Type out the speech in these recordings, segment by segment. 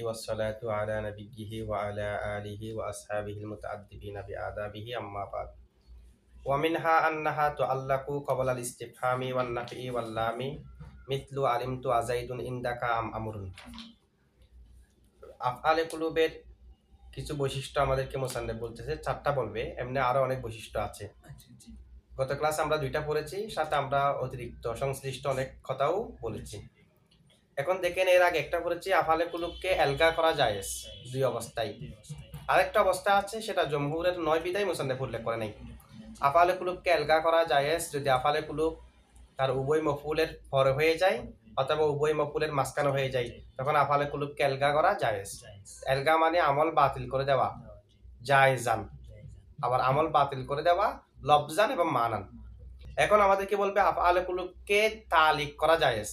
والصلاة على نبيه وعلى آله وأصحابه المتأدبين بآدابه أما بعد ومنها أنها تعلق قبل الاستفهام والنفي واللام مثل علمت زيد عندك أم أمر আফআলে কুলুবের কিছু বৈশিষ্ট্য আমাদেরকে মোসান্নেফ বলতেছে, চারটা বলবে, এমনি আরো অনেক বৈশিষ্ট্য আছে। গত ক্লাস আমরা দুইটা পড়েছি, সাথে আমরা অতিরিক্ত সংশ্লিষ্ট অনেক কথাও বলেছি। এখন দেখেন, এর আগে একটা পড়েছি আফআলে কুলুবকে এলগা করা জায়েজ দুই অবস্থায়। আরেকটা অবস্থা আছে, সেটা জমহুরের 9 বিধায় মুসান্নেফ উল্লেখ করে নাই। আফআলে কুলুবকে এলগা করা জায়েজ যদি আফআলে কুলুব তার উভয় মফউলের পরে হয়ে যায় অথবা উভয় মফউলের মাঝখানে হয়ে যায়, তখন আফআলে কুলুবকে এলগা করা জায়েজ। এলগা মানে আমল বাতিল করে দেওয়া, জায়েজান। আবার আমল বাতিল করে দেওয়া লফজান এবং মানান। এখন আমাদেরকে বলবে আফআলে কুলুবকে তালিক করা জায়েজ।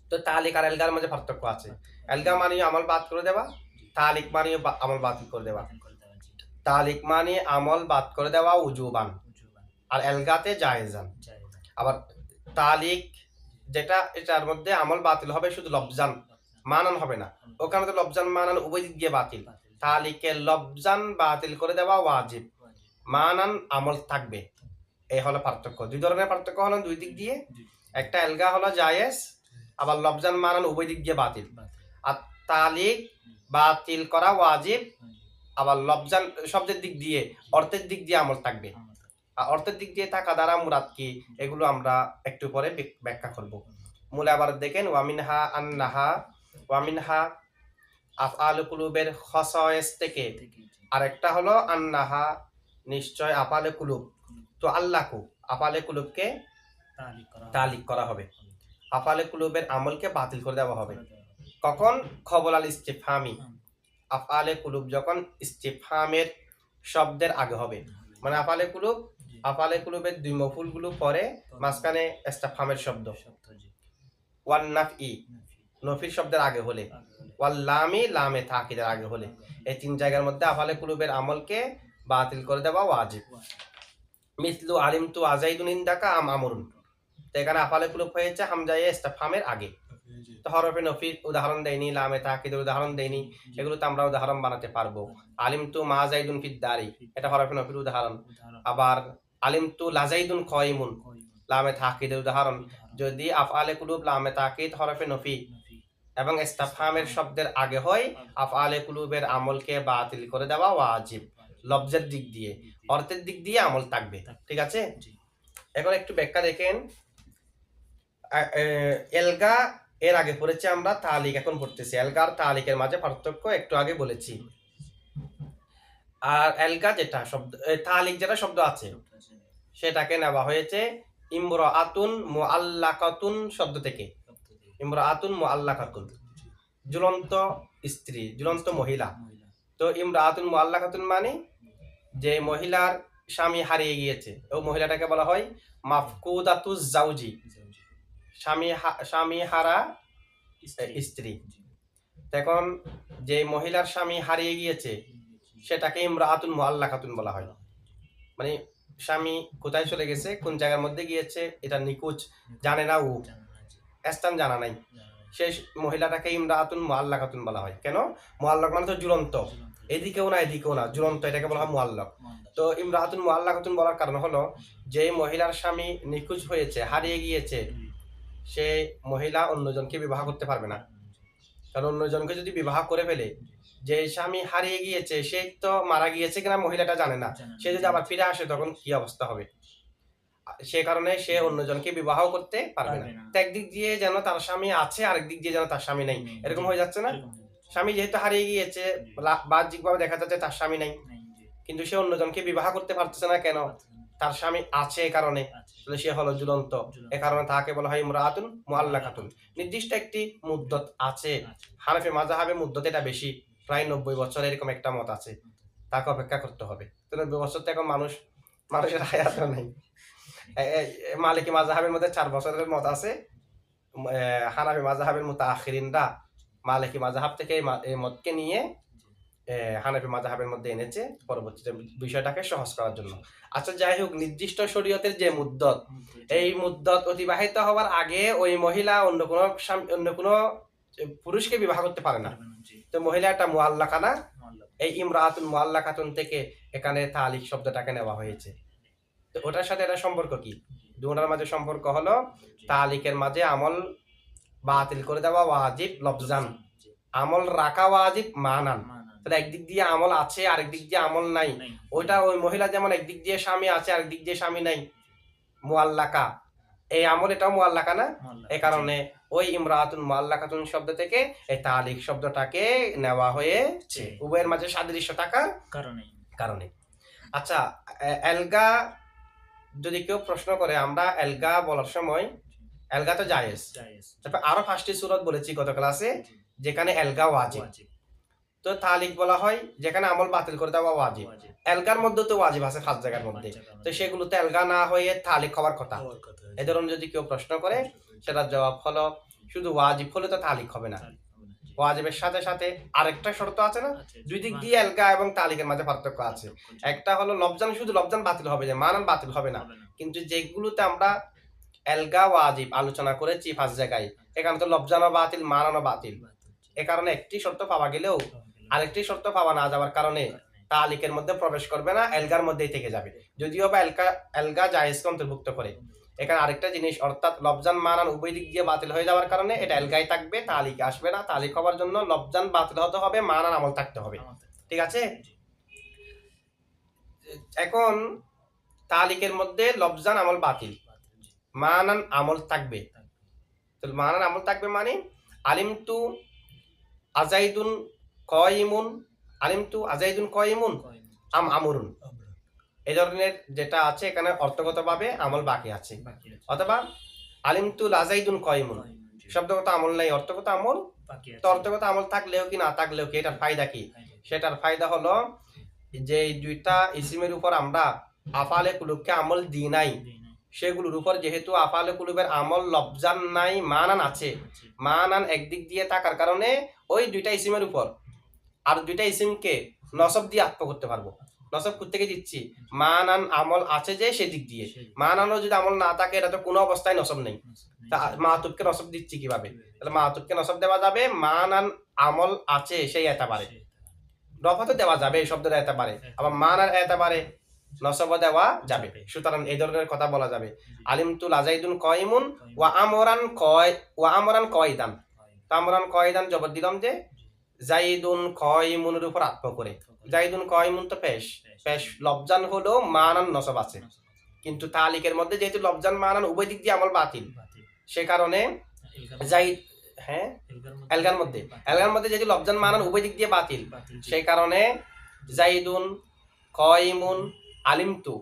তো তালিক আর এলগার মধ্যে পার্থক্য আছে। এলগা মানে আমল বাদ করে দেওয়া, তালিক মানে আমল বাতিল করে দেওয়া। তালিক মানে আমল বাদ করে দেওয়া উজুবান, আর এলগাতে জায়েজান। আবার তালিক যেটা, এটার মধ্যে আমল বাতিল হবে শুধু লফজান, মানান হবে না। ওখানে তো লফজান মানান উভয় দিক দিয়ে বাতিল। তালিকে লফজান বাতিল করে দেওয়া ওয়াজিব, মানান আমল থাকবে। এই হলো পার্থক্য। দুই ধরনের পার্থক্য হলো দুই দিক দিয়ে। একটা এলগা হলো জায়েজ, আবার লফজান মানান উভয় দিক দিয়ে বাতিল। আর তালিক বাতিল করা ওয়াজিব, আবার লফজান শব্দের দিক দিয়ে, অর্থের দিক দিয়ে আমল থাকবে। আর অর্থের দিক দিয়ে থাকা দ্বারা মুরাদ কি, এগুলো আমরা একটু পরে ব্যাখ্যা করব। মূলে আবার দেখেন, ওয়ামিনহা আন্নাহা, ওয়ামিনহা আফআলু কুলুবের খসায়েস থেকে আরেকটা হলো আন্নাহা, নিশ্চয় আফআলে কুলুব তো আল্লাহু, আফআলে কুলুবকে তালিক করা হবে, আফআলে কুলুবের আমলকে বাতিল করে দেওয়া হবে। কখন? কবল আল ইস্তিফহামি, আফআলে কুলুব যখন ইস্তিফহামের শব্দের আগে হবে। মানে আফআলে কুলুবের দুই মফুলগুলো পরে, মাঝখানে ইস্তিফহামের শব্দ। ওয়ান নাফই, নফির শব্দের আগে হলে। ওয়াল লামি, লামে তাকিদের আগে হলে। এই তিন জায়গার মধ্যে আফআলে কুলুবের আমলকে বাতিল করে দেওয়া ওয়াজিব। মিসলু আলিমতু আজাইদুন ইনদাকা আম আমরুন, তো এখানে আফআলে কুলুব হয়েছে হামজায়ে ইস্তিফহামের আগে। তো হরফে নফির উদাহরণ দেয়নি, লামে তাকিদের উদাহরণ দেয়নি, এগুলো তো আমরা উদাহরণ বানাতে পারবো। আলিমতু মা জাইদুন ফিদ দারি, এটা হরফে নফির উদাহরণ। আবার আলিমতু লাজাইদুন কয়মুন, লামে তাকিদের উদাহরণ। যদি আফআলে কুলুব লামে তাকিদ হরফে নফি এবং ইস্তিফহামের শব্দের আগে হয়, আফআলে কুলুবের আমলকে বাতিল করে দেওয়া ওয়াজিব, লফজের দিক দিয়ে। অর্থের দিক দিয়ে আমল থাকবে। ঠিক আছে, এখন একটু ব্যাখ্যা দেখেন। এলগা এর আগে পড়েছি আমরা, তালিক এখন পড়তেছি। এলগা আর তালিকের মাঝে পার্থক্য একটু আগে বলেছি। আর এলগা যেটা শব্দ, তালিক যেটা শব্দ আছে, সেটাকে নেওয়া হয়েছে ইমরাআতুন মুআল্লাকাতুন শব্দ থেকে। ইমরাআতুন মুআল্লাকাতুন, ঝুলন্ত স্ত্রী, ঝুলন্ত মহিলা। তো ইমরাআতুন মুআল্লাকাতুন মানে যে মহিলার স্বামী হারিয়ে গিয়েছে, ওই মহিলাটাকে বলা হয় মাফকুদাতুজ জাওজি, স্বামী হারা স্ত্রী। এখন যে মহিলার স্বামী হারিয়ে গিয়েছে সেটাকে ইমরাআতুন মুআল্লাকাতুন বলা হয়। মানে স্বামী কোথায় চলে গেছে, কোন জায়গার মধ্যে গিয়েছে, এটা নিখোঁজ, জানে না, ও স্থান জানা নাই, সেই মহিলাটাকে ইমরাআতুন মুআল্লাকাতুন বলা হয়। কেন? মুআল্লাক মানে তো ঝুলন্ত, এদিকেও না এদিকেও না, ঝুলন্ত, এটাকে বলা হয় মুআল্লাক। তো ইমরাআতুন মুআল্লাকাতুন বলার কারণ হলো, যে মহিলার স্বামী নিখোঁজ হয়েছে, হারিয়ে গিয়েছে, সে মহিলা অন্যজনকে বিবাহ করতে পারবে না। কারণ অন্যজনকে যদি বিবাহ করে ফেলে, যে স্বামী হারিয়ে গিয়েছে সে তো মারা গিয়েছে কিনা মহিলাটা জানে না, সে যদি আবার ফিরে আসে তখন কি অবস্থা হবে। সে কারণে সে অন্যজনকে বিবাহ করতে পারবে না। একদিক দিয়ে যেন তার স্বামী আছে, আরেক দিক দিয়ে যেন তার স্বামী নেই, এরকম হয়ে যাচ্ছে না। স্বামী যেহেতু হারিয়ে গিয়েছে, বাহ্যিকভাবে দেখা যাচ্ছে তার স্বামী নেই, কিন্তু সে অন্যজনকে বিবাহ করতে পারতেছে না। কেন? তার স্বামী আছে এই কারণে, সে হলো ঝুলন্ত। এ কারণে তাকে বলা হয় ইমরাআতুন মুআল্লাকাতুন। নির্দিষ্ট একটি মুদ্দত আছে, হানাফি মাযহাবে মুদ্দত এটা বেশি, প্রায় 90 বছর এরকম একটা মত আছে। তাকে অপেক্ষা করতে হবে। 90 বছর তো এখন মানুষের হায়াত নেই। মালিকি মাযহাবের মধ্যে 4 বছরের মত আছে। হানাফি মাযহাবের মুতাআখিরিনরা মালিকি মাযহাব থেকে এই মতকে নিয়ে হানাফি মাযহাবের মধ্যে এনেছে, পরবর্তীতে বিষয়টাকে সহজ করার জন্য। আচ্ছা, যাই হোক, নির্দিষ্ট শরীয়তের যে মুদ্দত, এই মুদ্দত অতিবাহিত হওয়ার আগে ওই মহিলা অন্য কোনো পুরুষকে বিবাহ করতে পারে না, তো মহিলাটা মুআল্লাকা না, এই ইমরাতুন মুআল্লাকাতুন থেকে এখানে তালিক শব্দটাকে নেওয়া হয়েছে। তো ওটার সাথে এটা সম্পর্ক কি? দুটার মাঝে সম্পর্ক হলো তালিকের মাঝে আমল বাতিল করে দেওয়া ওয়াজিব লফজান, আমল রাখা ওয়াজিব মানান। তাহলে একদিক দিয়ে আমল আছে, আরেক দিক দিয়ে আমল নাই। ওইটা ওই মহিলা যেমন একদিক দিয়ে স্বামী আছে, আরেক দিক দিয়ে স্বামী নাই, মুআল্লাকা। এই আমল এটাও মুআল্লাকা না, এই কারণে ওই ইমরাতুন মুআল্লাকাতুন শব্দ থেকে এই তালিক শব্দটাকে নেওয়া হয়েছে, উভয়ের মাঝে সাদৃশ্য থাকার কারণে। আচ্ছা, এলগা যদি কেউ প্রশ্ন করে, আমরা এলগা বলার সময় এলগা তো জায়েজ, তারপর আরো 5টি সূরত বলেছি গত ক্লাসে যেখানে এলগা ওয়াজিব। তো তালিক বলা হয় যেখানে আমল বাতিল করে দেওয়া ওয়াজিব। এলগার মধ্যে তো ওয়াজিব আছে 5 জায়গার মধ্যে, তো সেগুলোতে এলগা না হয়ে তালিক হওয়ার কথা। এই ধরুন যদি কেউ প্রশ্ন করে, সেটার জবাব হলো শুধু ওয়াজিব হলে তো তালিক হবে না, ওয়াজিবের সাথে সাথে আরেকটা শর্ত আছে না, দুই দিক দিয়ে এলগা এবং তালিকের মাঝে পার্থক্য আছে। একটা হলো লফজান, শুধু লফজান বাতিল হবে, যে মানান বাতিল হবে না। কিন্তু যেগুলোতে আমরা এলগা ওয়াজিব আলোচনা করেছি 5 জায়গায়, এখানে তো লফজানও বাতিল, মানানও বাতিল। এ কারণে একটি শর্ত পাওয়া গেলেও আরেকটি শর্ত পাওয়া না যাওয়ার কারণে তালিকের মধ্যে প্রবেশ করবে না, এলগার মধ্যেই থেকে যাবে। যদিও বা এলগা জায়েজকে অন্তর্ভুক্ত করে। এখানে আরেকটা জিনিস, অর্থাৎ লফজান মানান উভয় দিক দিয়ে বাতিল হয়ে যাওয়ার কারণে এটা এলগাই থাকবে, তালিকে আসবে না। তালিক হওয়ার জন্য লফজান বাতিল হতে হবে, মানান আমল থাকতে হবে। ঠিক আছে? এখন তালিকের মধ্যে লফজান আমল বাতিল, মানান আমল থাকবে। তো মানান আমল থাকবে মানে আলিমতু আজাইদুন কয়িমুন, আলিমতু আজাইদুন কয়িমুন আম আমরুন, এই ধরনের যেটা আছে এখানে অর্থগতভাবে আমল বাকি আছে। অথবা আলিমতু লাজাইদুন কয়িমুন, শব্দগত আমল নাই, অর্থগত আমল। তো অর্থগত আমল থাকলেও কি না থাকলেও কি, এটার ফায়দা কি? সেটার ফায়দা হলো যে দুইটা ইসিমের উপর আমরা আফালে কুলুবকে আমল দিই নাই, সেগুলোর উপর যেহেতু আফালে কুলুবের আমল লফজান নাই, মানান আছে, মানান একদিক দিয়ে থাকার কারণে ওই দুইটা ইসিমের উপর আর দুইটা ইসিমকে নসব দিয়ে আত্ম করতে পারবো। নসব করতে গিয়ে দিচ্ছি মানান আমল আছে যে সেদিক দিয়ে, মানানও যদি আমল না থাকে এটা তো কোনো অবস্থায় নসব নেই। তা মাতুবকে নসব দিচ্ছি কিভাবে? তাহলে মাতুবকে নসব দেওয়া যাবে মানান আমল আছে সেই এতাবারে, রফাতও দেওয়া যাবে এই শব্দটা এতাবারে, আবার মানার এতাবারে নসব দেওয়া যাবে। সুতরাং এই ধরনের কথা বলা যাবে আলিমতু লাজাইদুন কয়িমুন ওয়া আমরান কয়দান। তা আমরান কয়দান জবর দিলাম যে জাইদুন কয়িমুনের উপর আত্ম করে, জাইদুন কয়িমুন তো পেশ, পেশ লফজান হলো মানান নসব আছে, কিন্তু তালিকের মধ্যে যেহেতু লফজান মানান উভয় দিক দিয়ে আমল বাতিল, সে কারণে জাইদ এলগার মধ্যে যেহেতু লফজান মানান উভয় দিক দিয়ে বাতিল, সেই কারণে জাইদুন কয়িমুন আলিমতু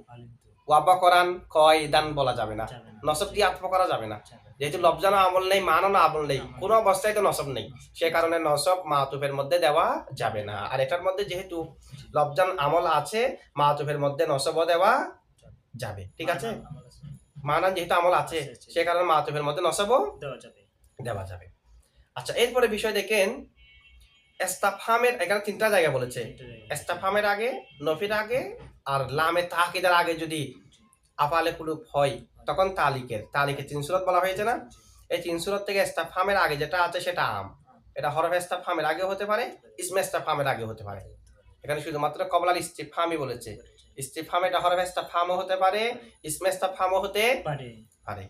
ওয়াবাকরান কয়দান বলা যাবে না, নসব দিয়ে আত্ম করা যাবে না। যেহেতু লফজান আমল নেই, মানানো আমল নেই, কোনো অবস্থায় তো নসব নেই, সে কারণে নসব মাতুফের মধ্যে দেওয়া যাবে না। আর এটার মধ্যে যেহেতু লফজান আমল আছে, মাতুফের মধ্যে নসবও দেওয়া যাবে। ঠিক আছে? মানান যেহেতু আমল আছে, সে কারণে মাতুফের মধ্যে নসবও দেওয়া যাবে। আচ্ছা, এরপরে বিষয় দেখেন, ইস্তিফহামের এখানে 3টা জায়গা বলেছে। ইস্তিফহামের আগে, নফির আগে আর লামে তাকিদের আগে যদি আফালে কুলুব হয় তখন তালিকে 3 সূরত বলা হয়েছে না? এই 3 সূরত থেকে ইস্তিফহামের আগে যেটা আছে সেটা আম, এটা হরফ ইস্তিফহামের আগে হতে পারে, ইসমে ইস্তিফহামের আগে হতে পারে। এখানে শুধুমাত্র কবলাল ইস্তিফহামই বলেছে। ইস্তিফহাম এটা হরফ ইস্তিফহামও হতে পারে, ইসমে ইস্তিফহামও হতে পারে।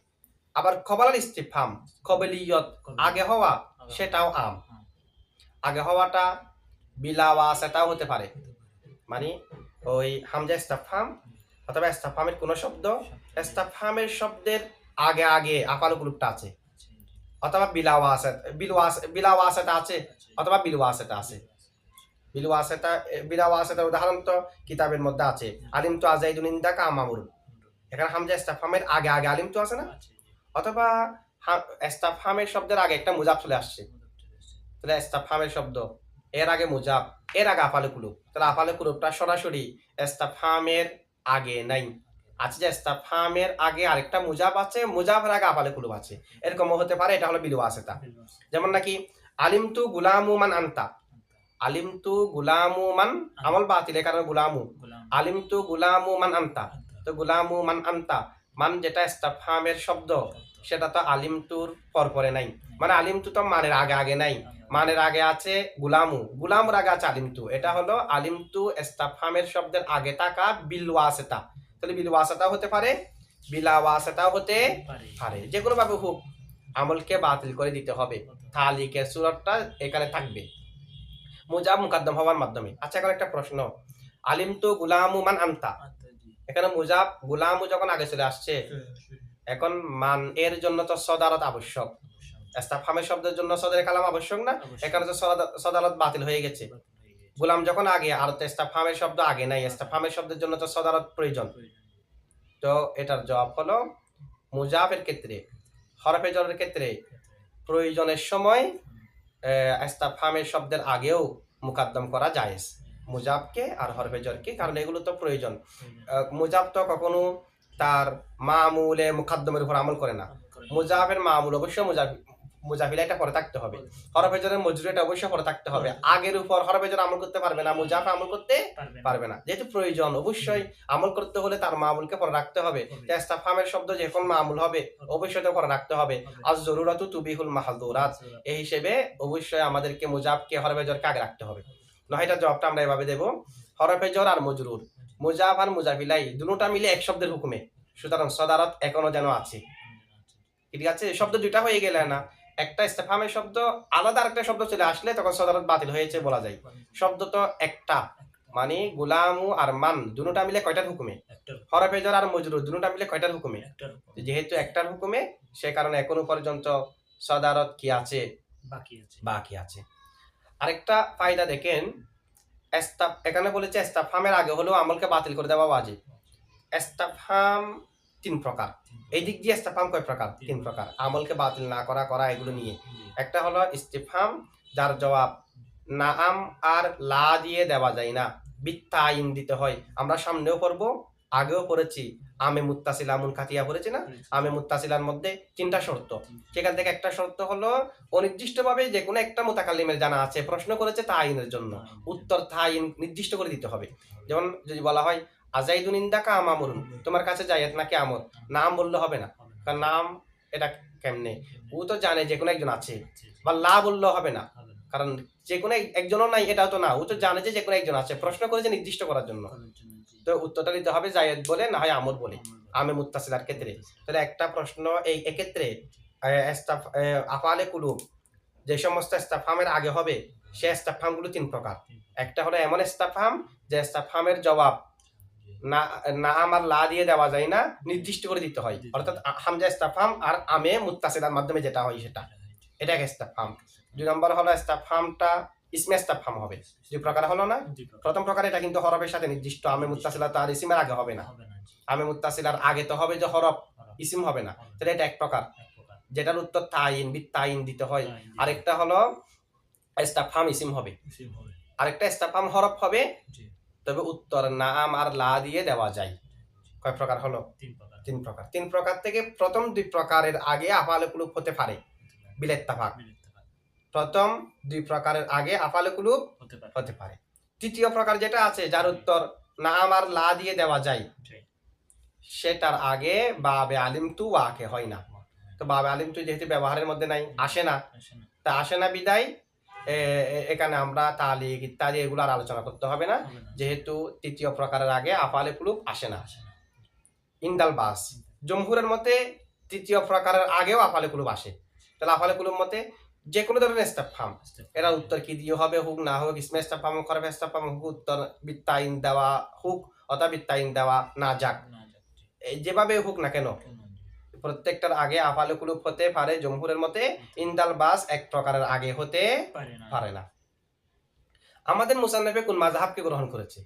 আবার কবলাল ইস্তিফহাম কবলিয়ত আগে হওয়া, সেটাও আম। আগে হওয়াটা বিলাওয়া সেটাও হতে পারে, মানে ওই হামজা ইস্তিফহাম অথবা ইস্তিফহামের কোন শব্দ, ইস্তিফহামের শব্দের আগে আগে আফাল কুলুবটা আছে, অথবা বিলাওয়াসাত আছে, অথবা বিলওয়াসাত আছে। বিলাওয়াসাত উদাহরণ তো কিতাবের মধ্যে আছে, আলিমতু আজাইদুন ইনদাকা আমামুর, এখানে হামজা ইস্তিফহামের আগে আগে আলিমতু আছে না, অথবা ইস্তিফহামের শব্দের আগে একটা মুজাব চলে আসছে, তাহলে ইস্তিফহামের শব্দ এর আগে মুজাব, এর আগে আফালে কুলুব, তাহলে আফালে কুলুবটা সরাসরি ইস্তিফহামের আগে নাই। আছে যে ইস্তিফহামের আগে আরেকটা মুজাব আছে, মুজাবের আগে আফালে কুলুব আছে, এরকমও হতে পারে। এটা হলো বিলওয়াসিতা। যেমন নাকি আলিমতু গুলামু মান আনতা, আলিমতু গুলামু মান আমল বাতিল, এর কারণে গুলামু, আলিমতু গুলামু মান আনতা, তো গুলামু মান আনতা মান যেটা ইস্তিফহামের শব্দ, সেটা তো আলিম তুর পরপরে নাই, মানে আলিম তু তো মানের আগে আগে নাই, মানের আগে আছে গুলামু, গুলামুর আগে আছে আলিম তু। এটা হলো আলিম তু ইস্তাফহামের শব্দের আগে থাকা বিল ওয়াসিতা। তাহলে বিল ওয়াসিতাও হতে পারে, বিলা ওয়াসিতাও হতে পারে, যে কোনো ভাবে হোক আমলকে বাতিল করে দিতে হবে। তালিকের সূরতটা এখানে থাকবে মুজাব মুকাদ্দম হওয়ার মাধ্যমে। আচ্ছা, এখন একটা প্রশ্ন, আলিম তু গুলামু মান আনতা, এখানে মুজাব গুলামু যখন আগে চলে আসছে, এখন মান এর জন্য তো সদারত আবশ্যক, ইস্তাফহামের শব্দের জন্য সদরে কালাম আবশ্যক না, এখানে তো সদারত বাতিল হয়ে গেছে। গোলাম যখন আগে, আর তো ইস্তাফহামের শব্দ আগে নাই, ইস্তাফহামের শব্দের জন্য তো সদারত প্রয়োজন। তো এটার জবাব হলো মুজাফের ক্ষেত্রে, হরফে জরের ক্ষেত্রে প্রয়োজনের সময় ইস্তাফহামের শব্দের আগেও মুকাদ্দম করা জায়েজ মুজাবকে আর হরফে জরকে, কারণ এগুলো তো প্রয়োজন। মুজাব তো কখনো তার মামুলে মুকাদ্দমের উপর আমল করে না। মুজাফের মামুল অবশ্যই মুজাফিলা এটা পরে থাকতে হবে, হরফে জরের মজরুর এটা অবশ্যই পরে থাকতে হবে। আগের উপর হরফে জর আমল করতে পারবে না, মুজাফ আমল করতে পারবে না, যেহেতু প্রয়োজন অবশ্যই আমল করতে হলে তার মামুলকে পরে রাখতে হবে। ইস্তাফহামের শব্দ যখন মামুল হবে অবশ্যই তো পরে রাখতে হবে। আজ জরুরাতু তুবিহুল মাহযুরাত, এই হিসেবে অবশ্যই আমাদেরকে মুজাফকে হরফে জরকে আগে রাখতে হবে। নয়, এটা জবাবটা আমরা এভাবে দেব, হরফে জর আর মজরুর, মুজাফ আর মুজাফিলাই দুটোটা মিলে এক শব্দের হুকুমে, সুতরাং সদারত এখনো যেন আছে। ঠিক আছে, শব্দ দুইটা হয়ে গেলে না, একটা ইস্তেফহামের শব্দ আলাদা আরেকটা শব্দ চলে আসলে তখন সদারত বাতিল হয়েছে বলা যায়। শব্দ তো একটা, মানে গুলামু আর মান দুটোটা মিলে কয়টার হুকুমে, হরফে জর আর মজরুর দুটোটা মিলে কয়টার হুকুমে, যেহেতু একটার হুকুমে সে কারণে এখনো পর্যন্ত সদারত কি আছে, বাকি আছে। আরেকটা ফায়দা দেখেন, এখানে বলেছে ইস্তেফহামের আগে হলেও আমলকে বাতিল করে দেওয়া ওয়াজিব। ইস্তেফহাম তিন প্রকার, এই দিক দিয়ে ইস্তেফহাম কয় প্রকার, তিন প্রকার, আমলকে বাতিল না করা এগুলো নিয়ে। একটা হলো ইস্তেফহাম যার জবাব নাআম আর লা দিয়ে দেওয়া যায় না, বিত্তাইন দিতে হয়। আমরা সামনেও পড়বো, আগেও পড়েছি, আমে মুত্তাসিলা মুনকাতিয়া পড়েছি না, আমে মুত্তাসিলার মধ্যে তিনটা শর্ত, সেখান থেকে একটা শর্ত হলো অনির্দিষ্টভাবে যে কোনো একটা মুতাকাল্লিমের জানা আছে, প্রশ্ন করেছে তাইনের জন্য, উত্তর তাইন নির্দিষ্ট করে দিতে হবে। যেমন যদি বলা হয় আজাইদুন ইনদাকা আম আমরুন, তোমার কাছে জায়েদ নাকি আমর, নাম বললে হবে না, কারণ নাম এটা কেমনে, ও তো জানে যে কোনো একজন আছে। বা লা বললেও হবে না, কারণ যে কোনো একজনও নাই এটাও তো না, ও তো জানে যে কোনো একজন আছে, প্রশ্ন করেছে নির্দিষ্ট করার জন্য, তো উত্তরটা দিতে হবে জায়েদ বলে না হয় আমর বলে, আমে মুত্তাসিলার ক্ষেত্রে। তাহলে একটা প্রশ্ন এই এক্ষেত্রে আফআলে কুলুব যে সমস্ত ইস্তেফহামের আগে হবে সে ইস্তেফহামগুলো তিন প্রকার। একটা হলো এমন ইস্তেফহাম যে ইস্তেফহামের জবাব না আমার লা দিয়ে দেওয়া যায় না, নির্দিষ্ট করে দিতে হয়, অর্থাৎ হামজা ইস্তেফহাম আর আমে মুত্তাসিলার মাধ্যমে যেটা হয় সেটা, এটা এক ইস্তেফহাম। দুই নম্বর হলো ইস্তেফহামটা ইসমে ইস্তেফহাম হবে, দুই প্রকার হলো না। প্রথম প্রকার এটা কিন্তু হরফের সাথে নির্দিষ্ট, আমে মুত্তাসিলা তো আর ইসিমের আগে হবে না, আমে মুত্তাসিলার আগে তো হবে যে হরফ, ইসিম হবে না, তাহলে এটা এক প্রকার, যেটার উত্তর তাইন বিত্তাইন দিতে হয়। আরেকটা হলো ইস্তেফহাম ইসিম হবে, আরেকটা ইস্তেফহাম হরফ হবে, তবে উত্তর নাম আর লা দিয়ে দেওয়া যায়। কয় প্রকার হলো, তিন প্রকার। তিন প্রকার থেকে প্রথম দুই প্রকারের আগে আফআলে কুলুব হতে পারে বিল ইত্তেফাক, প্রথম দুই প্রকারের আগে আফআলে কুলুব হতে পারে। তৃতীয় প্রকার যেটা আছে যার উত্তর নাম আর লা দিয়ে দেওয়া যায়, সেটার আগে বাবে আলিম তু ওয়াকে হয় না। তো বাবে আলিম তু যেহেতু ব্যবহারের মধ্যে নাই, আসে না, তা আসে না বিদায় এখানে আমরা তালিক ইত্যাদি এগুলো আর আলোচনা করতে হবে না, যেহেতু তৃতীয় প্রকারের আগে আফআলে কুলুব আসে না। ইন্দাল বাস জমহুরের মতে তৃতীয় প্রকারের আগেও আফআলে কুলুব আসে, তাহলে আফআলে কুলুব মতে যে কোনো ধরনের ইস্তেফহাম এরা উত্তর কি দিয়ে হবে, হুক না হোক, ইসমে ইস্তেফহাম হরফে ইস্তেফহাম হুক, উত্তর বিত্তাইন দেওয়া হুক অথবা বিত্তাইন দেওয়া না যাক, যেভাবে হুক না কেন প্রত্যেকটার আগে আফআলে কুলুব হতে পারে জমহুরের মতে। ইন্দাল বাস এক প্রকারের আগে হতে পারে না। আমাদের মুসান্নিফে কোন মাযহাবকে গ্রহণ করেছে,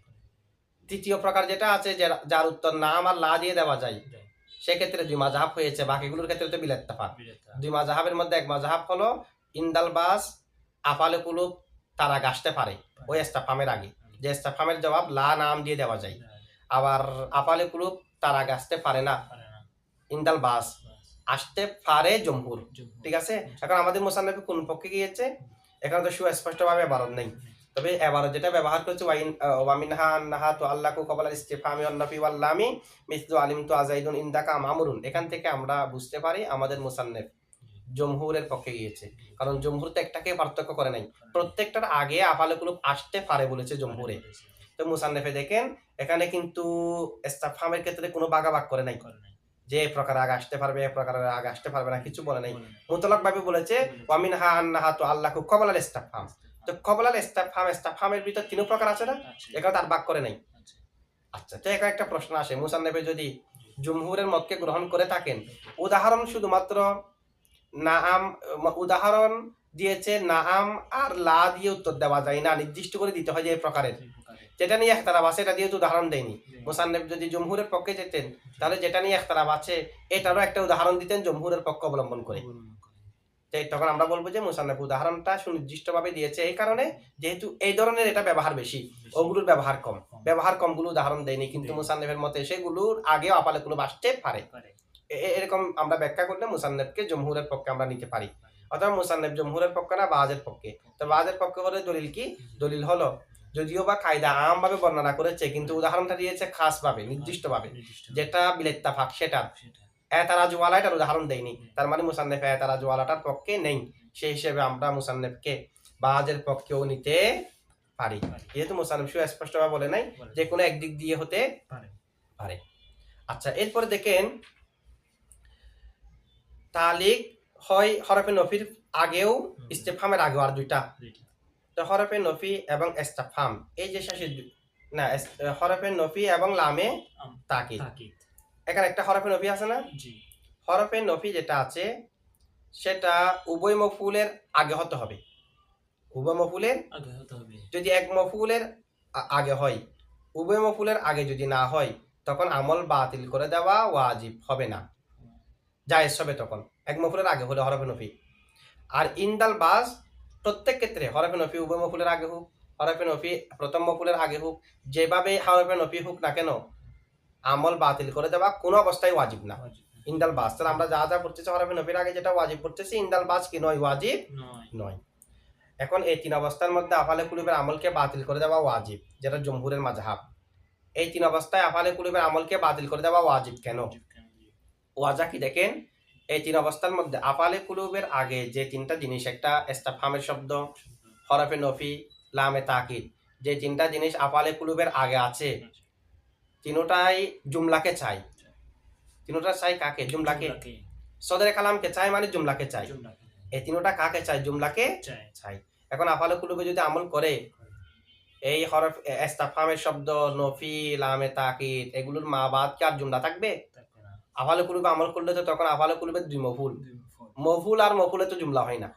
তৃতীয় প্রকার যেটা আছে যার উত্তর নাম আর লা দিয়ে দেওয়া যায়, সেক্ষেত্রে দুই মাযহাব হয়েছে, বাকিগুলোর ক্ষেত্রে তো বিল ইত্তেফাক। দুই মাযহাবের মধ্যে এক মাযহাব হলো ইন্দাল বাস আফআলে কুলুব তারা আসতে পারে ওই ইস্তেফহামের আগে, যে ইস্তেফহামের জবাব লা নাম দিয়ে দেওয়া যায়, আবার আফআলে কুলুব তারা আসতে পারে না, ইন্দাল বাস আসতে পারে জমহুর। ঠিক আছে, এখন আমাদের মুসান্নিফে কোন পক্ষে গিয়েছে, এখানে তো সুস্পষ্টভাবে বারণ নেই, তবে এবার যেটা ব্যবহার করছে ওয়ামিনহা আন্নাহা তো আল্লাহু কবলা ইস্তিফহামি ওয়ান নফি ওয়াল লামি মিসলু আলিমতু আযাইদুন ইনদাকা মামুরুন। এখান থেকে আমরা বুঝতে পারি আমাদের মুসান্নিফ জমহুরের পক্ষে গিয়েছে, কারণ জমহুর তো একটাকে পার্থক্য করে নাই, প্রত্যেকটার আগে আফালে কুলুব আসতে পারে বলেছে জমহুরে। তো মুসান্নিফে দেখেন এখানে কিন্তু ইস্তিফহামের ক্ষেত্রে কোনো ভাগাভাগ করে নাই, যে এ প্রকার আগে আসতে পারবে এ প্রকার আগে আসতে পারবে না, কিছু বলে নাই। মুতলাক ভাবে বলেছে ওয়ামিনহা আন্নাহা তো আল্লাহু কবলাল ইস্তিফহাম। তো কবলাল ইস্তিফহামের ভিতর তিন প্রকার আছে না, এখানে তার ভাগ করে নাই। আচ্ছা, তো এখানে একটা প্রশ্ন আসে, মুসান্নিফে যদি জমহুরের মতকে গ্রহণ করে থাকেন, উদাহরণ শুধুমাত্র নাআম, উদাহরণ দিয়েছে নাআম আর লা দিয়ে উত্তর দেওয়া যায় না, নির্দিষ্ট করে দিতে হয় যে এই প্রকারের, যেটা নিয়ে ইখতিলাফ আছে এটা দিয়ে তো উদাহরণ দেয়নি। মুসান্নিফ যদি জমহুরের পক্ষে যেতেন তাহলে যেটা নিয়ে ইখতিলাফ আছে এটারও একটা উদাহরণ দিতেন জমহুরের পক্ষ অবলম্বন করে। তখন আমরা বলবো যে মুসান্নিফ উদাহরণটা সুনির্দিষ্টভাবে দিয়েছে এই কারণে যেহেতু এই ধরনের এটা ব্যবহার বেশি, ওগুলোর ব্যবহার কম, ব্যবহার কমগুলো উদাহরণ দেয়নি, কিন্তু মুসান্নিফের মতে সেগুলোর আগেও আপালে কুলুব আসতে পারে। এরকম আমরা ব্যাখ্যা করলে মুসান্নিফকে জমহুরের পক্ষে আমরা নিতে পারি, অথবা মুসান্নিফ জমহুরের পক্ষে না বাজের পক্ষে। তো বাজের পক্ষে হলে দলিল কি? দলিল হলো যদিও বা কায়দা আম ভাবে বর্ণনা করেছে কিন্তু উদাহরণটা দিয়েছে খাস ভাবে, নির্দিষ্ট ভাবে, যেটা বিলেত্তাফাক সেটা এতারাজওয়ালা এটার উদাহরণ দেয়নি, তার মানে মুসান্নিফ এতারাজওয়ালাটার পক্ষে নেই, সেই হিসেবে আমরা মুসান্নিফকে বাজের পক্ষেও নিতে পারি, যেহেতু মুসান্নিফ সুস্পষ্টভাবে বলে নাই যে কোনো একদিক দিয়ে হতে পারে। আচ্ছা, এরপরে দেখেন তালিক হয় হরফে নফির আগেও, ইস্তিফহামের আগেও, আর দুইটা। তো হরফে নফি এবং ইস্তিফহাম, এই যে শেষে না হরফে নফি এবং লামে তাকিদ, এখানে একটা হরফে নফি আছে না? হরফে নফি যেটা আছে সেটা উভয় মফউলের আগে হতে হবে, উভয় মফউলের আগে হতে হবে। যদি এক মফউলের আগে হয়, উভয় মফউলের আগে যদি না হয় তখন আমল বাতিল করে দেওয়া ওয়াজিব হবে না, জায়েজ হবে তখন এক মফউলের আগে হলে হরফে নফি। আর ইনদাল বাস প্রত্যেক ক্ষেত্রে হরফে নফি উভয় মফউলের আগে হোক, হরফে নফি প্রথম মফউলের আগে হোক, যেভাবে হরফে নফি হোক না কেন আমল বাতিল করে দেওয়া কোনো অবস্থায় ওয়াজিব না। ইনদাল বাস, তাহলে আমরা যা যা করতেছি হরফে নফির আগে যেটা ওয়াজিব করতেছি, ইনদাল বাস কি নয়? ওয়াজিব নয়। এখন এই তিন অবস্থার মধ্যে আফালে কুলুবের আমলকে বাতিল করে দেওয়া ওয়াজিব, যেটা জমহুরের মাযহাব। এই তিন অবস্থায় আফালে কুলুবের আমলকে বাতিল করে দেওয়া ওয়াজিব কেন? ওয়াজা কি দেখেন, এই তিন অবস্থার মধ্যে আফালে কুলুবের আগে যে তিনটা জিনিস, একটা ইস্তিফহামের শব্দ, হরফে নফি, লামে তাকিদ, যে তিনটা জিনিস আফালে কুলুবের আগে আছে, তিনটাই জুমলাকে চাই। তিনটা চাই কাকে? জুমলাকে। সদরে কালামকে চাই মানে জুমলাকে চাই। এই তিনটা কাকে চাই? জুমলাকে চাই। এখন আফালে কুলুবে যদি আমল করে এই হরফ ইস্তিফহামের শব্দ, নফি, লামে তাকিদ, এগুলোর মা বাদ কি আর জুমলা থাকবে? আফালে কুলুবে আমল করলে তো তখন আফালে কুলুবের দুই মফুল, মফুল আর মফুলে তো জুমলা হয় না।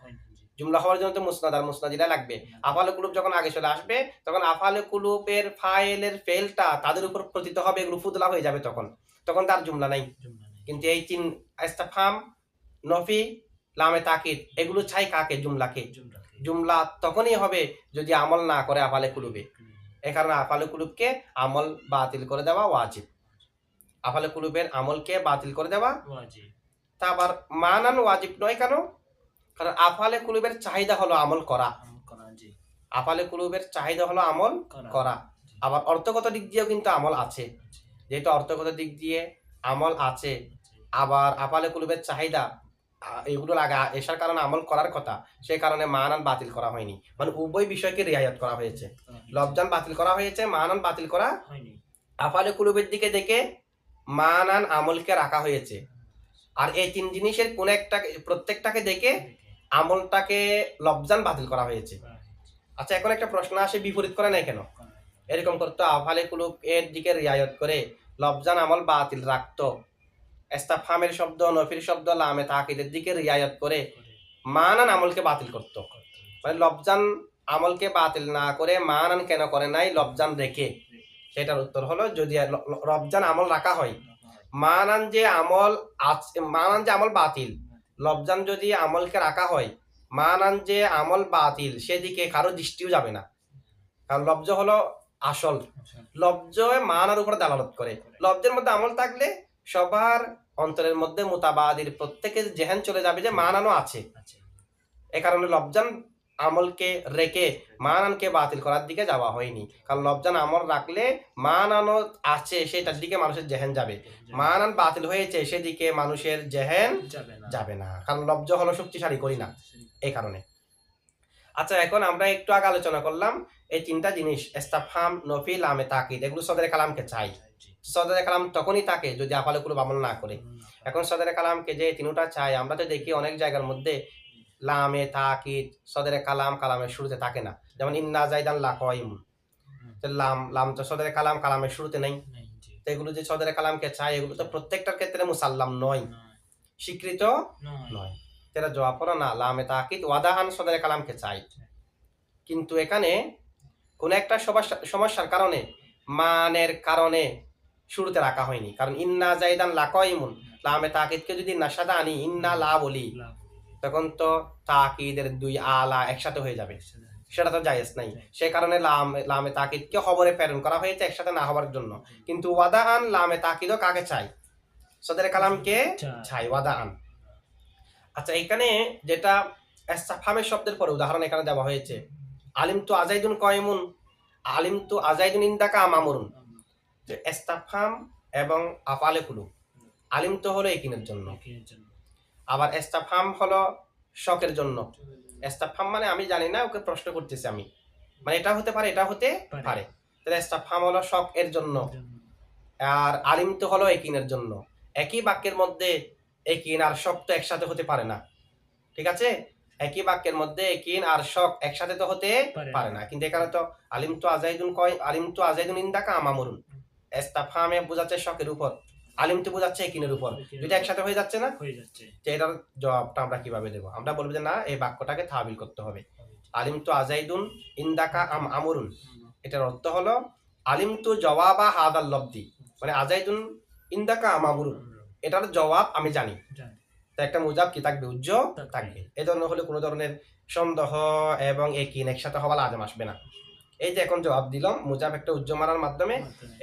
জুমলা হওয়ার জন্য তো মুসনাদ আর মুসনাদিলা লাগবে। আফালে কুলুব যখন আগে চলে আসবে তখন আফালে কুলুবের ফাইলের ফেলটা তাদের উপর প্রতীত হবে, এগুলো ফুদলা হয়ে যাবে, তখন তার জুমলা নাই। কিন্তু এই তিন ইস্তিফহাম, নফি, লামে তাকিদ, এগুলো চাই কাকে? জুমলাকে। জুমলা তখনই হবে যদি আমল না করে আফালে কুলুবে, এই কারণে আফালে কুলুবকে আমল বাতিল করে দেওয়া ওয়াজিব। আফালে কুলুবের আমলকে বাতিল করে দেওয়া ওয়াজিব। তা আবার মানান ওয়াজিব নয় কেন? কারণ আফালে কুলুবের চাহিদা হলো আমল করা, আফালে কুলুবের চাহিদা হলো আমল করা। আবার অর্থগত দিক দিয়েও কিন্তু আমল আছে, যেহেতু অর্থগত দিক দিয়ে আমল আছে, আবার আফালে কুলুবের চাহিদা এগুলোর আগে এসার কারণে আমল করার কথা, সেই কারণে মানান বাতিল করা হয়নি, মানে উভয় বিষয়কে রিয়ায়ত করা হয়েছে। লফজান বাতিল করা হয়েছে, মানান বাতিল করা হয়নি। আফালে কুলুবের দিকে দেখে মানান আমলকে রাখা হয়েছে, আর এই তিন জিনিসের কোন একটা প্রত্যেকটাকে দেখে আমলটাকে লফজান বাতিল করা হয়েছে। আচ্ছা, এখন একটা প্রশ্ন আসে, বিপরীত করে নাই কেন? এরকম করতো, আফালে কুলুব এর দিকে রিয়ায়ত করে লফজান আমল বাতিল রাখতো, ইস্তিফহামের শব্দ, নফির শব্দ, লামে তাকিদের দিকে রিয়ায়ত করে মানান আমলকে বাতিল করতো। মানে লফজান আমলকে বাতিল না করে মানান কেন করে নাই? লফজান রেখে। সেটার উত্তর হলো, যদি লফজান আমল রাখা হয়, মানান যে আমল আছে, মানান যে আমল বাতিল, লফজান যদি আমলকে রাখা হয়, মানান যে আমল বাতিল সেদিকে কারো দৃষ্টিও যাবে না, কারণ লফজ হলো আসল, লফজ মানার উপর দালালত করে। লফজের মধ্যে আমল থাকলে সবার অন্তরের মধ্যে মুতাবাদির প্রত্যেকের জেহেন চলে যাবে যে মানানো আছে, এ কারণে লফজান আমলকে রেখে মানানকে বাতিল করার দিকে যাওয়া হয়নি। কারণ লফজান আমল রাখলে মানানও আছে সেটার দিকে মানুষের জেহেন যাবে, মানান বাতিল হয়েছে সেদিকে মানুষের জেহেন যাবে না, কারণ লফজ হলো শক্তিশালী করি না এই কারণে। আচ্ছা, এখন আমরা একটু আগে আলোচনা করলাম এই তিনটা জিনিস, ইস্তেফহাম, নফি, লামে তাকিদ, এগুলো সদরে কালামকে চাই। সদরে কালাম তখনই থাকে যদি আফালে কুলুব আমল না করে। এখন সদরে কালামকে যে তিনটা চাই, আমরা তো দেখি অনেক জায়গার মধ্যে লামে তাকিদ সদরে কালাম কালামের শুরুতে থাকে না, যেমন ইন্না জাইদান লাকাইম, তো লাম তো সদরে কালাম কালামের শুরুতে নেই। তো এগুলো যে সদরে কালামকে চাই, এগুলো তো প্রত্যেকটার ক্ষেত্রে মুসাল্লাম নয়, স্বীকৃত নয়। এটা জবাব হলো না, লামে তাকিদ ওয়াদাহান সদরে কালামকে চাই। কিন্তু এখানে কোন একটা সমস্যার কারণে, মানের কারণে শুরুতে রাখা হয়নি। কারণ ইন্না জাইদান লাকাইমুন, লামে তাকিদকে যদি নাসাদা আনি, ইন্না লা বলি, তখন তো তাকিদের দুই আলা একসাথে হয়ে যাবে, সেটা তো জায়েজ নাই। সে কারণে লামে তাকিদকে খবরে প্রেরণ করা হয়েছে একসাথে না হওয়ার জন্য। কিন্তু ওয়াদাহান লামে তাকিদও কাকে চাই? সদরে কালামকে চাই, ওয়াদাহান। আচ্ছা, এখানে যেটা ইস্তেফহামের শব্দের পরে উদাহরণ এখানে দেওয়া হয়েছে, আলিম তু আজাইদুন কয়মুন, আলিম তু আজাইদুন ইন্দাকা আমামুরুন। ইস্তেফহাম এবং আফালে কুলুব, আলিম তো হলো একিনের জন্য, আবার ইস্তেফহাম হলো শকের জন্য। ইস্তেফহাম মানে আমি জানি না, ওকে প্রশ্ন করতেছি আমি, মানে এটা হতে পারে এটা হতে পারে। তাহলে ইস্তেফহাম হলো শক এর জন্য, আর আলিম তো হলো একিনের জন্য। একই বাক্যের মধ্যে একিন আর শক তো একসাথে হতে পারে না, ঠিক আছে? একই বাক্যের মধ্যে একিন আর শক একসাথে তো হতে পারে না। কিন্তু এখানে তো আলিম তো আজাইদুন ইন্দাকা আমামুরুন, ইস্তেফহামে বোঝাচ্ছে শকের উপর, আলিম তো বোঝাচ্ছে একিনের উপর, দুইটা একসাথে হয়ে যাচ্ছে না? তো এটার জবাবটা আমরা কিভাবে দেবো? আমরা বলবো যে না, এই বাক্যটাকে তাবিল করতে হবে। আলিম তো আজাইদুন ইন্দাকা আমুরুন, এটার অর্থ হলো আলিম তো জওয়াবা হাদাল লব্দি, মানে আজাইদুন ইন্দাকা আমামুরুন, এটার জবাব আমি জানি। তো একটা মুজাব কি থাকবে? উজ্জ থাকবে। এই ধরনের হলে কোনো ধরনের সন্দেহ এবং একিন একসাথে হওয়া লাজম আসবে না। এই যে এখন জবাব দিলাম মুজাব একটা উজ্জ মারার মাধ্যমে,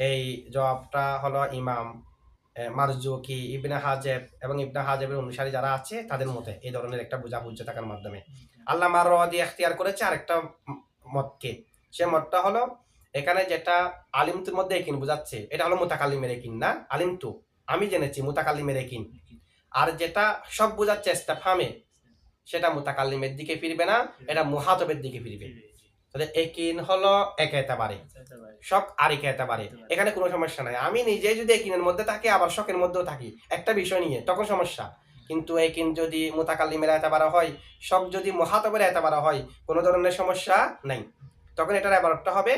এই জবাবটা হলো ইমাম মারজুকি, ইবনে হাজেব এবং ইবনে হাজেবের অনুসারী যারা আছে তাদের মতে এই ধরনের একটা বুঝা উজ্জ থাকার মাধ্যমে। আল্লাহ মারওয়াদি ইখতিয়ার করেছে আরেকটা মতকে, সে মতটা হলো এখানে যেটা আলিমতুর মধ্যে একিন বোঝাচ্ছে, এটা হলো মুতাকাল্লিমের একিন না, আলিমতু আমি জেনেছি মুতাকাল্লিমের একিন। আর যেটা সব বোঝাচ্ছে ইস্তেফহামে, সেটা মুতাকাল্লিমের দিকে ফিরবে না, এটা মুহাতবের দিকে ফিরবে। তাহলে একিন হলো এক এতাবারে, শক আরেক এতাবারে, এখানে কোনো সমস্যা নাই। আমি নিজে যদি একিনের মধ্যে থাকি আবার শকের মধ্যেও থাকি একটা বিষয় নিয়ে, তখন সমস্যা। কিন্তু একিন যদি মুতাকাল্লিমের এতাবারে হয়, শক যদি মুহাতবের এতাবারে হয়, কোনো ধরনের সমস্যা নাই। তখন এটার ইবারতটা হবে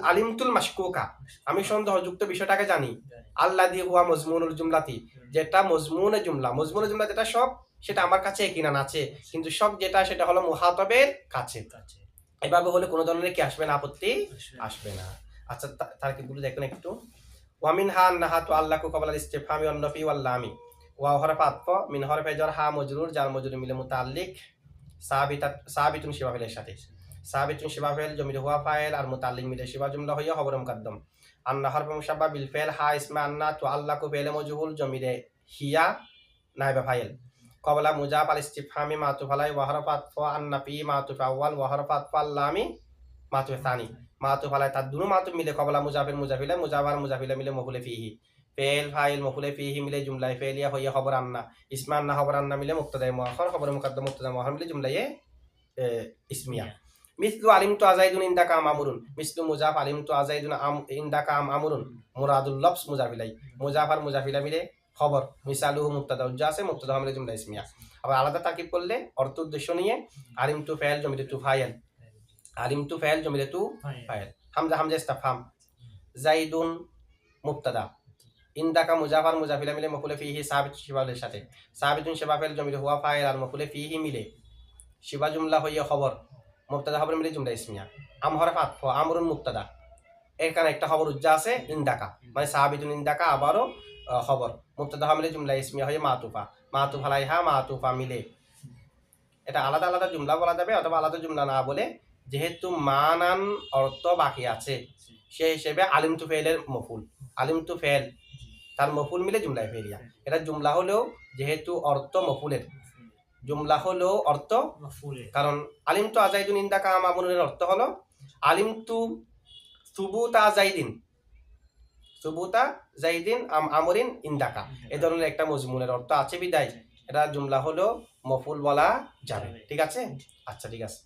আলিমতুল মাশকুকা, আমি সন্দেহযুক্ত বিষয়টাকে জানি। আল্লাযী হুয়া মজমুনুল জুমলাতি, যেটা মজমুনে জুমলা, মজমুনে জুমলা যেটা সব, সেটা আমার কাছে একিনান আছে, কিন্তু সব যেটা সেটা হলো মুহাতবের কাছে। এভাবে হলে কোনো ধরনের কি আসবে না? আপত্তি আসবে না। আচ্ছা, তার কি গুলো দেখুন একটু। ওয়ামিনহা নাহাতু আল্লাহু ক্বাবলাল ইস্তিফহামি ওয়ান নফি ওয়াল লামি, ওয়া হরফ আতফ মিন হরফে জার হা মজরুর, জার মজরুর মিলে মুতাআল্লিক সাবিতুন শিবা ফিলের সাথে, সাবিতুন শিবা ফিল জমির হুয়া ফাইল আর মুতাআল্লিক মিলে শিবা জুমলা হইয়া খবর মুকদ্দম। আন্না হরফ মুশাব্বা বিল ফাইল হা ইসমা আন্না তু আল্লাহু ফিল মজহুল জমিরে হিয়া নাইবা ফাইল, ক্বাবলা মুজাব আল ইস্তিফহামি মাতুফ আলাই ওয়া হরফ আতফ আন্না ফি মাতুফ আউয়াল ওয়া হরফ আতফ আল লামি মাতুফ সানি, মাতুফ আলাই তাদুনু মাতুফ মিলে ক্বাবলা মুজাফিল মুজাফিলা, মুজাবার মুজাফিলা মিলে মফুলে ফিহি, ফেল ফাইল মফুলে ফিহি মিলে জুমলায়ে ফেলিয়া হইয়া খবর আন্না, ইসমা আন্না খবর আন্না মিলে মুবতাদায়ে মুআখার, খবর মুকদ্দম মুবতাদা মুআখার মিলে জুমলায়ে ইসমিয়া। মিসলু আলিমতু আজাইদুন ইনদাকা আমামুরুন, মিসলু মুজাফ আলিমতু আজাইদুন ইনদাকা আমামুরুন, মুরাদুল লফজ মুজাফিলাই, মুজাফার মুজাফিলা মিলে খবর, মিসালুহু মুবতাদা উজ্জা আছে, মুবতাদা মিলে জুমলা ইসমিয়া। আবার আলাদা তাকিব করলে অর্থ উদ্দেশ্য নিয়ে আলিমতু ফাইল জমিরাতু ফাইল, আলিমতু ফাইল জমিরাতু ফাইল, হামজা হামজা ইস্তিফহাম, জাইদুন মুবতাদা, ইনদাকা মুজাফার মুজাফিলা মিলে মফুলে ফিহি সাবিত শিবালের সাথে, সাবিতুন শিবা ফাইল জমির হুয়া ফাইল আর মফুলে ফিহি মিলে শিবা জুমলা হইয়া খবর, মুবতাদা খবর মিলে জুমলা ইসমিয়া। আম হরফ আতফ আমরুন মুবতাদা, এখানে একটা খবর উজ্জা আছে ইনদাকা, মানে সাবিতুন ইনদাকা আবারও খবর, মুবতাদা মিলে জুমলা ইসমিয়া হয়ে মাতুফা, মাতুফ আলাইহা মাতুফা মিলে। এটা আলাদা আলাদা জুমলা বলা যাবে অথবা আলাদা জুমলা না বলে, যেহেতু মানান অর্থ বাকি আছে সেই হিসেবে আলিমতু ফেলের মফুল, আলিমতু ফেল তার মফুল মিলে জুমলায় ফেলিয়া, এটা জুমলা হলেও যেহেতু অর্থ মফুলের, জুমলা হলো অর্থ মাফউলের, কারণ আলিম তু আজাইদুন ইন্দাকা আম আমরের অর্থ হলো আলিম তু সুবুতা জাইদিন, সুবুতা জাইদিন আম আমরিন ইন্দাকা, এই ধরনের একটা মজমুনের অর্থ আছে বিদায় এটা জুমলা হলো মফুল বলা যাবে। ঠিক আছে? আচ্ছা ঠিক আছে।